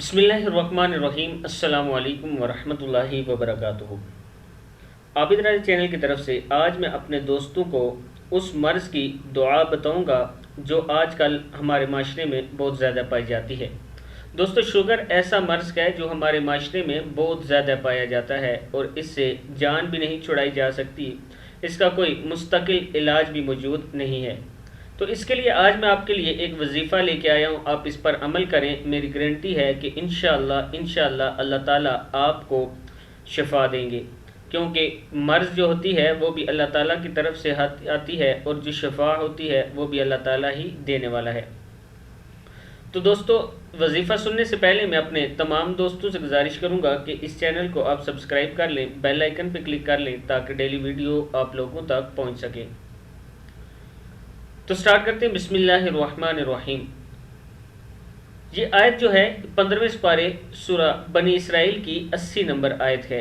बिस्मिल्लाहिर्रहमानिर्रहीम। अस्सलाम वालेकुम वरहमतुल्लाहि वबरकातुहू। आबिद राज चैनल की तरफ से आज मैं अपने दोस्तों को उस मर्ज़ की दुआ बताऊंगा जो आजकल हमारे माशरे में बहुत ज़्यादा पाई जाती है। दोस्तों, शुगर ऐसा मर्ज़ है जो हमारे माशरे में बहुत ज़्यादा पाया जाता है और इससे जान भी नहीं छुड़ाई जा सकती। इसका कोई मुस्तकिल इलाज भी मौजूद नहीं है। तो इसके लिए आज मैं आपके लिए एक वजीफ़ा लेके आया हूँ। आप इस पर अमल करें। मेरी गारंटी है कि इंशाअल्लाह अल्लाह ताला आपको शिफा देंगे, क्योंकि मर्ज़ जो होती है वो भी अल्लाह ताला की तरफ से आती है और जो शिफा होती है वो भी अल्लाह ताला ही देने वाला है। तो दोस्तों, वजीफ़ा सुनने से पहले मैं अपने तमाम दोस्तों से गुजारिश करूंगा कि इस चैनल को आप सब्सक्राइब कर लें, बेल आइकन पर क्लिक कर लें ताकि डेली वीडियो आप लोगों तक पहुँच सके। तो स्टार्ट करते हैं। बिस्मिल्लाहिर्रहमानिर्रहीम। ये आयत जो है 15वें पारे सूरा बनी इसराइल की 80 नंबर आयत है।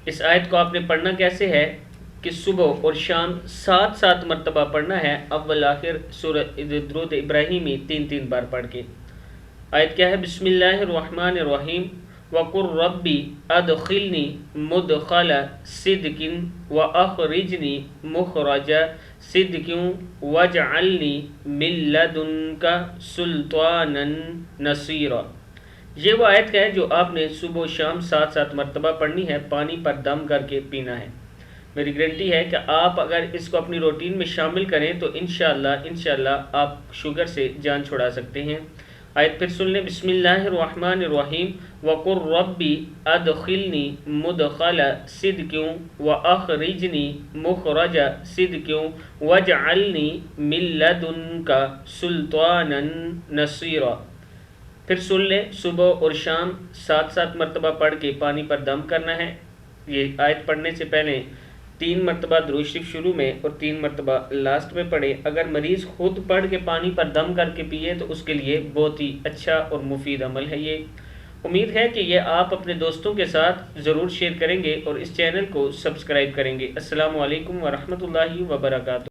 इस आयत को आपने पढ़ना कैसे है कि सुबह और शाम 7 मरतबा पढ़ना है। अव्वल आखिर सूरा दुरूद इब्राहिमी 3 बार पढ़ के। आयत क्या है? बिस्मिल्लाहिर्रहमानिर्रहीम। वकुर रब्बी अदखिलनी मुदखल सिद्किन व अखरिजनी मुखरज सिद्किन वजअलनी मिन लदुनका सुल्तानन नसीरा। ये वो आयत है जो आपने सुबह शाम 7 मरतबा पढ़नी है, पानी पर दम करके पीना है। मेरी गारंटी है कि आप अगर इसको अपनी रूटीन में शामिल करें तो इंशाअल्लाह आप शुगर से जान छुड़ा सकते हैं। आयत फिर सुन लें। बिस्मिल्लाहिर्रहमानिर्रहीम। वकुर रब्बी अदखिलनी मुदखल सिद्किन व अखरिजनी मुखरज सिद्किन वजअलनी मिन लदुनका सुल्तानन नसीरा। फिर सुन लें। सुबह और शाम 7 मरतबा पढ़ के पानी पर दम करना है। ये आयत पढ़ने से पहले 3 मरतबा दुरूद शरीफ शुरू में और 3 मरतबा लास्ट में पढ़े। अगर मरीज़ खुद पढ़ के पानी पर दम करके पिए तो उसके लिए बहुत ही अच्छा और मुफीद अमल है ये। उम्मीद है कि ये आप अपने दोस्तों के साथ ज़रूर शेयर करेंगे और इस चैनल को सब्सक्राइब करेंगे। अस्सलामु अलैकुम वरहमतुल्लाहि वबरकातुहू।